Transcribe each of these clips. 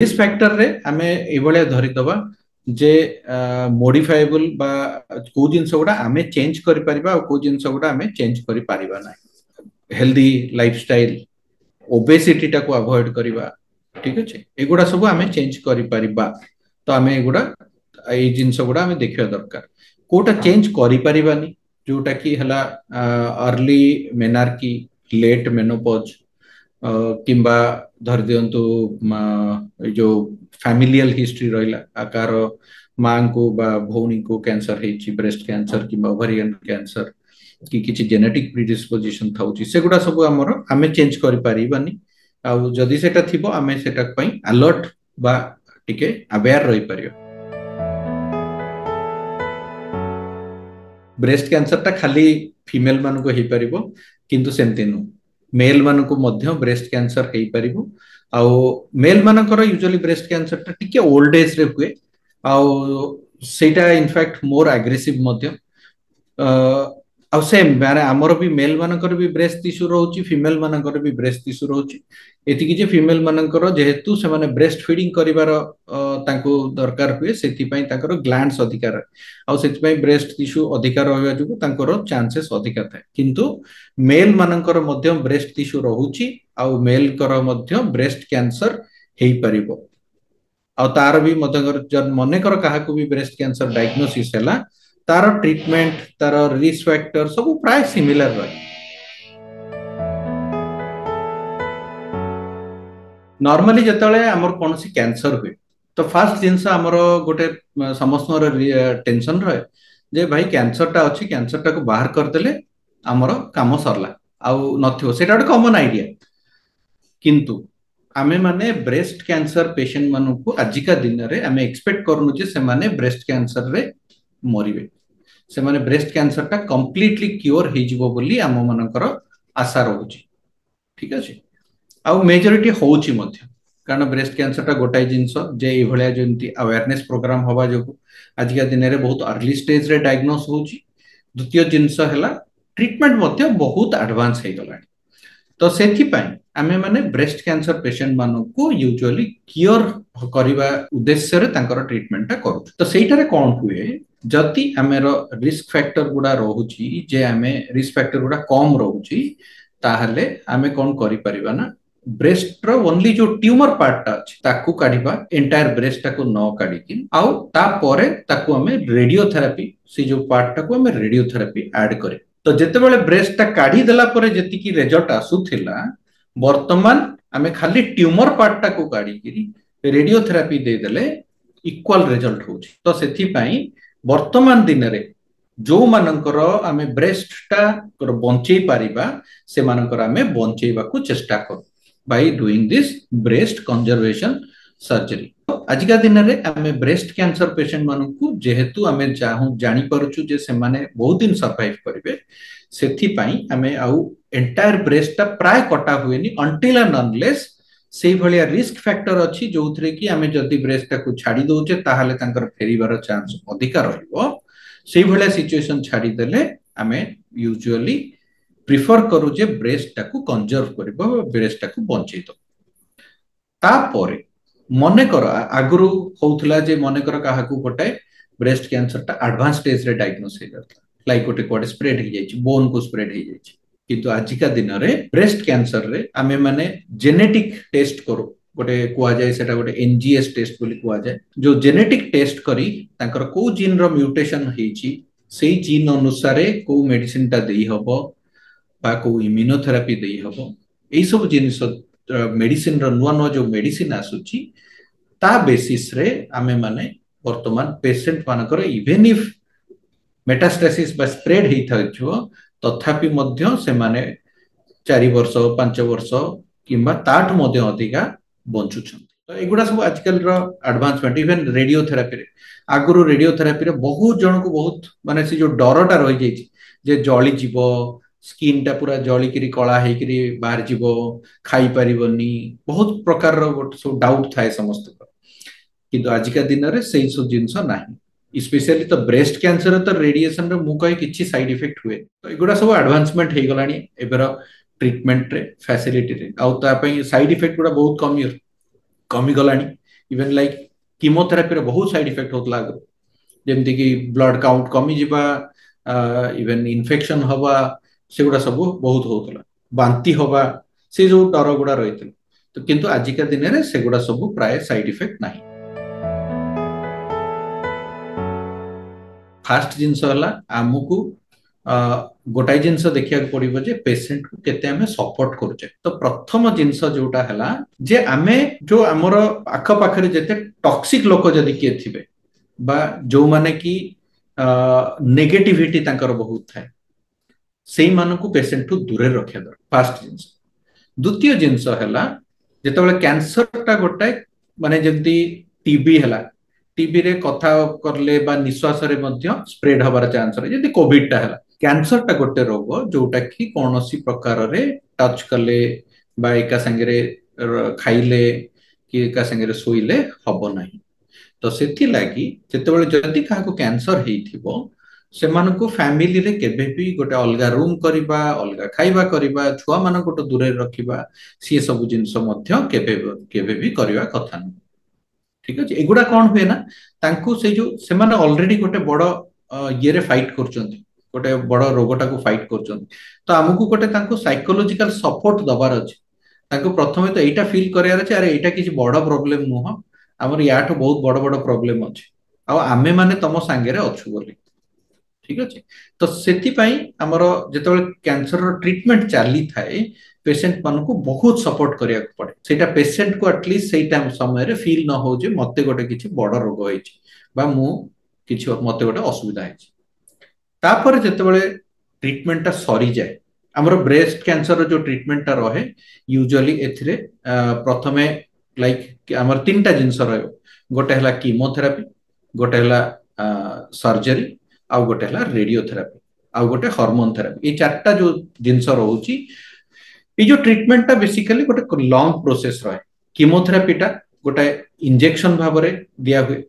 Risk factor रे आमे एभलिया धरिदबा जे मॉडिफाएबल बा को जिंस गुडा आमे चेंज करि परिबा और को जिंस गुडा आमे चेंज करि परिबा ना हेल्दी लाइफस्टाइल ओबेसिटी टाको अवॉइड करिबा ठीक अछि एगुडा सब आमे चेंज करि परिबा तो आमे एगुडा ए जिंस गुडा आमे देखिया दरकार कोटा चेंज करि परिबानी जोटा की हला अर्ली मेनार्की लेट मेनोपॉज किंबा धर दियंतु जो फैमिलियल हिस्ट्री रहिला आकार मां को बा भौणी को कैंसर हेची ब्रेस्ट कैंसर किंबा ओवरियन कैंसर कि किछि जेनेटिक प्रिडिस्पोजिशन थाउची सेगुडा सब हमर आमे चेंज करि परिबानी आ जदि सेटा थिबो आमे सेटा पई अलर्ट बा टिके अवेयर रहि परियो ब्रेस्ट कैंसर ता खाली फीमेल मान को हे परिबो किंतु सेमते नु मेल मान को मध्य ब्रेस्ट कैंसर हे परिबो आउ मेल मानकर यूजुअली ब्रेस्ट कैंसर ता टिके ओल्ड एज रे हुए आउ सेटा इनफैक्ट मोर एग्रेसिव मध्य आउ सेम माने हमर भी मेल मानकर भी ब्रेस्ट टिश्यू रहउची फीमेल मानकर भी ब्रेस्ट टिश्यू रहउची एति कि जे फीमेल मानकर जेहेतु से माने ब्रेस्ट फीडिंग करिवार तांको दरकार हुए सेति पई तांकर ग्लैंड्स अधिकार आउ सेति पई ब्रेस्ट टिश्यू अधिकार रहबा जुगु तांकर चांसेस अधिकार थाए किंतु मेल मानकर मध्य ब्रेस्ट टिश्यू रहउची आउ मेल कर मध्य ब्रेस्ट कैंसर हेई परिबो आउ तार भी मध्य जन मने कर काहा को भी ब्रेस्ट कैंसर डायग्नोसिस हैला तार ट्रीटमेंट तार रिस्क फैक्टर सब प्राय सिमिलर रही नॉर्मली जतले हमर कोनसी कैंसर हुए तो फर्स्ट जिंस हमर गोटे समस्त टेंशन रहे जे भाई कैंसर टा अछि कैंसर टा को बाहर कर देले हमर काम सरला आउ नथियो सेटा गोटे कॉमन आइडिया किंतु आमे माने ब्रेस्ट कैंसर पेशेंट मानु को आजिका दिन रे आमे एक्सपेक्ट करनु जे से माने ब्रेस्ट कैंसर रे मरिबे से माने ब्रेस्ट कैंसर टा कंप्लीटली क्योर हे जिवो बोली आम मानकर आशा रहउची ठीक अछि आउ मेजॉरिटी होउची मध्य कारण ब्रेस्ट कैंसर टा गोटाई जिंस जे ए भलिया जेंति अवेयरनेस प्रोग्राम हवा जोगु आजिका दिन रे बहुत अर्ली स्टेज रे डायग्नोस होउची द्वितीय जिंस हला ट्रीटमेंट मध्य बहुत एडवांस हे गलानी तो सेथि पई आमे माने ब्रेस्ट कैंसर पेशेंट मानु को यूजुअली क्योर करिवा उद्देश्य रे तांकर ट्रीटमेंट टा करू तो सेइटारे कोन हुए जति आमेर रिस्क फैक्टर गुडा रहउची जे आमे रिस्क फैक्टर गुडा कम रहउची ताहले आमे कोन करि परिबा ना ब्रेस्ट रो ओनली जो ट्यूमर पार्ट टा अछि ताकू काढिबा एंटायर ब्रेस्ट टा को न काढिकिन आउ ता परे ताकू आमे रेडियोथेरापी से जो पार्ट टा को आमे रेडियोथेरापी ऐड करे तो जेते बेले ब्रेस्ट टा काढी देला परे जेति की रिजल्ट आसुथिला वर्तमान आमे खाली ट्यूमर पार्ट टा को काढिकिरी रेडियोथेरापी दे देले इक्वल रिजल्ट होची तो सेथि पई वर्तमान दिन रे जो मानकर आमे ब्रेस्ट टा बंचेई पारिबा से मानकर आमे बंचेइबा को चेष्टा कर by doing this breast conservation surgery आजिका दिन रे आमे ब्रेस्ट कैंसर पेशेंट मानन को जेहेतु आमे जानि परछु जे से माने बहुत दिन सर्वाइव करिवे सेथि पई आमे आउ एंटायर ब्रेस्ट टा प्राय कटा हुएनी अंटिल एंड अनलेस से भलिया रिस्क फैक्टर अछि जोथरे कि आमे जदी ब्रेस्ट टा को छाडी दोचे ताहाले तांकर फेरिबार चांस अधिकार रहइबो से भलिया सिचुएशन छाडी देले आमे यूजुअली प्रिफर करू जे ब्रेस्ट टा को कंजर्व करबो ब्रेस्ट टा को बंचै दो तापरे मने कर आगुरु होउथला जे मने कर काहा को गोटे ब्रेस्ट कैंसर टा एडवांस स्टेज रे डायग्नोस हे करता लाइक गोटे कोड स्प्रेड हे जायछि बोन को स्प्रेड हे जायछि किंतु आजिका दिन रे ब्रेस्ट कैंसर रे आमे माने जेनेटिक टेस्ट करू गोटे कुआ जाय सेटा गोटे एनजीएस टेस्ट बोली कुआ जाय जो जेनेटिक टेस्ट करी तांकर को जीन रो म्यूटेशन हेछि सेही जीन अनुसार को मेडिसिन टा देई हबो बा को इम्यूनोथेरापी देई हबो एई सब जिनिस मेडिसिन रो नुवा नुवा जो मेडिसिन आसुची ता बेसिस रे आमे माने वर्तमान पेशेंट मानकर इवन इफ मेटास्टेसिस बा स्प्रेड हेई थाइछो तथापि मध्य से माने 4 वर्ष 5 वर्ष किंबा ताठ मध्य अधिका बंचुछन तो एगुडा सब आजकल रो एडवांसमेंट इवन रेडियोथेरापी रे आगुरु रेडियोथेरापी रे बहुत जन को बहुत माने से जो डरटा रहि जायछि जे जळी जीवो स्किन टा पूरा जळी करी कळा हे करी बाहर जीवो खाई परिबोनी बहुत प्रकार रो सब डाउट थाए समस्त किंतु आजिका दिन रे सेही सब जिंस नाही स्पेशली तो ब्रेस्ट कैंसर तो रेडिएशन रे मु कहि किछि साइड इफेक्ट हुए तो एगुडा सब एडवांसमेंट हे गलानी एबर ट्रीटमेंट रे फैसिलिटी रे आउ ता पई साइड इफेक्ट गुडा बहुत कमी गलानी इवन लाइक कीमोथेरापी बहुत साइड इफेक्ट होता आगु जमती कि ब्लड काउंट कमी जिबा इवन इन्फेक्शन हवा सेगुड़ा सब बहुत होता बांती हवा से जो डर गुड़ा रही तो किंतु आजिका दिन में सेगुड़ा सब प्राय साइड इफेक्ट नहीं फास्ट जिनस आमको गोटाए जिनस देखा पड़ो जे पेसेंट को केते आमे सपोर्ट करुचे तो प्रथम जिनस जोटा है जे आमे जो आमर आख पाखरे जेते टॉक्सिक लोक जदि किए थिबे बा जो माने कि नेगेटिविटी तांकर बहुत थाए सेही मानकु पेसेंट ठू दूरे रखिया दर फास्ट जिनस द्वितीय जिनस है जेतेबेले कैंसर टा गोटाए माने जेमती टीबी है टीबी रे कथा करले बा निश्वास रे मध्य स्प्रेड हबार चांस रहे जदि कोविड टा है कैंसर टा गोटे रोग जोटा कि कौन सी प्रकार रे टच कले बा एका संगे खाइले कि एका संगे सोइले हब नहीं तो सेथि लागी जेतेबेले जदि काहाको कैंसर हेइथिबो सेमानको फैमिली रे केबे भी गोटे अलगा रूम करिबा अलगा खाइबा करिबा छुआ मानको तो दूरे रखिबा सी सब जिंस मध्य केबे भी करिबा कथा न ठीक अछि एगुडा कोन हुए ना तांको से जो सेमाने ऑलरेडी गोटे बड़ ये रे फाइट करचंती गोटे बड़ रोगटा को फाइट करचंती तो हमकु गोटे तांको साइकोलॉजिकल सपोर्ट दबार अछि तांको प्रथमे तो एटा फील करियार अछि अरे एटा किछि बड़ प्रॉब्लम नुह हमर याठो बहुत बड़ बड़ प्रॉब्लम अछि आ आमे माने तम संगे रे अछु बोली ठीक अछि तो सेति पई हमर जेतेबेले कैंसर रो ट्रीटमेंट चाली थाए पेशेंट मान को बहुत सपोर्ट करिया पड़े सेटा पेशेंट को एटलीस्ट सेई टाइम समय रे फील न हो जे मते गोटे किछि बड़ रोग होइछि बा मु किछि मते गोटे असुविधा होइछि तापर जेतेबेले ट्रीटमेंट ता सरी जाय हमर ब्रेस्ट कैंसर रो जो ट्रीटमेंट ता रहे यूजुअली एथिरे प्रथमे लाइक हमर तीनटा जिंस रहयो गोटे हला कीमोथेरापी गोटे हला सर्जरी आ गोटे हला रेडियोथेरापी आ गोटे हार्मोन थेरापी ये चारटा जो जिंस रहउची ये जो ट्रीटमेंट टा बेसिकली गोटे लॉन्ग प्रोसेस रहे कीमोथेरापी टा गोटे इंजेक्शन भाव रे दिया हुए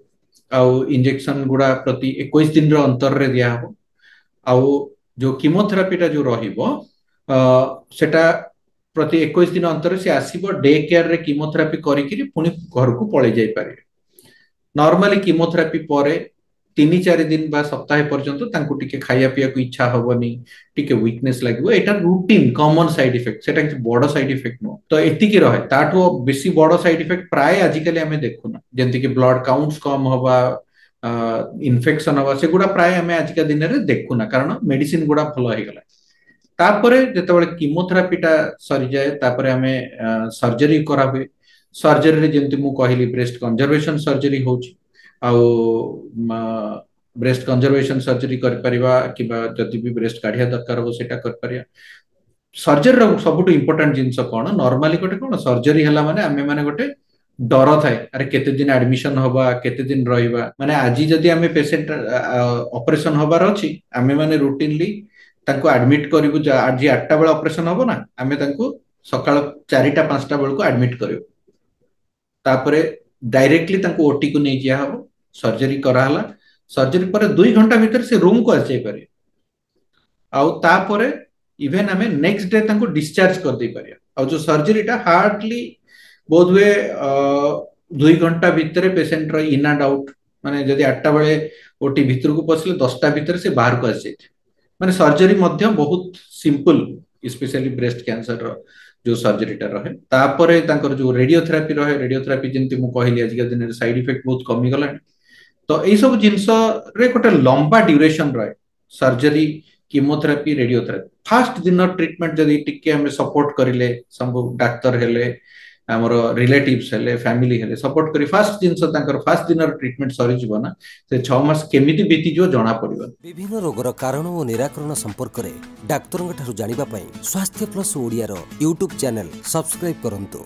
आउ इंजेक्शन गुड़ा प्रति 21 दिन रो अंतर रे दिया हो आउ जो कीमोथेरापी टा जो रहिबो सेटा प्रति 21 दिन अंतर से आसीबो डे केयर रे कीमोथेरापी करिकि पुनी घर को पळे जाई पारे नॉर्मली कीमोथेरापी परे 3-4 दिन बा सप्ताह पर्यंत तांको टिके खाया पिया को इच्छा हबनी टिके वीकनेस लागबो एटा रूटीन कॉमन साइड इफेक्ट सेटा कि बड़ साइड इफेक्ट नो तो एति की रहे ताठो बेसी बड़ साइड इफेक्ट प्राय आजिकली हमें देखुना जेंति कि ब्लड काउंट्स कम हवा इन्फेक्शन हवा सेगुडा प्राय हमें आजिका दिन रे देखुना कारण मेडिसिन गुडा भलो हे गला तापरे जेतेबेले कीमोथेरापी टा सरी जाय तापरे हमें सर्जरी करा हुए सर्जरी रे जेंति मु कहली ब्रेस्ट कंजर्वेशन सर्जरी होची आउ ब्रेस्ट कंजर्वेशन सर्जरी कर परिबा किबा जति भी ब्रेस्ट काढिया दरकार हो सेटा कर परिया सर्जरी रो सबटु इंपोर्टेंट जिंस कोन नॉर्मली गोटे कोन सर्जरी हला माने हमें माने गोटे डर थाए अरे केते दिन एडमिशन हबा केते दिन रहिबा माने आजि जदि हमें पेशेंट ऑपरेशन हबार अछि हमें माने रूटीनली तांको एडमिट करिवु आज 8टा बेला ऑपरेशन हबो ना हमें तांको सकाळ 4टा 5टा बेल को एडमिट करिवु तापरे डायरेक्टली तांको ओटी को नै जिया हबो सर्जरी करा हला सर्जरी पर 2 घंटा भीतर से रूम को आसे पारे आउ तापरे इवन हमें नेक्स्ट डे तांको डिस्चार्ज कर दे पारे आउ जो सर्जरी टा हार्डली बोध हुए 2 घंटा भीतर patient row in and out माने जदि 8टा बेले ओटी भीतर को पसले 10टा भीतर से बाहर को आसे माने सर्जरी मध्य बहुत सिंपल स्पेशली ब्रेस्ट कैंसर रो जो सर्जरी टा रहे तापरे तांकर जो रेडियोथेरापी रहे रेडियोथेरापी जिंति मु कहली आज के दिन रे साइड इफेक्ट बहुत कमी गला तो ए सब जिंस रे गोटे लंबा ड्यूरेशन रहे सर्जरी कीमोथेरापी रेडियोथेरापी फास्ट दिन ट्रीटमेंट जदि टिके हमें सपोर्ट करिले सब डाक्टर हेले हमर रिलेटिव्स हेले फैमिली हेले सपोर्ट करी फास्ट जिंस तांकर फास्ट दिन ट्रीटमेंट सरी जीव ना से 6 मास केमिति बीती जो जणा पड़िबो विभिन्न रोगर कारण और निराकरण संपर्क रे डाक्टरंग ठारु जानिबा पई स्वास्थ्य प्लस ओडिया रो YouTube चैनल सब्सक्राइब करंतु।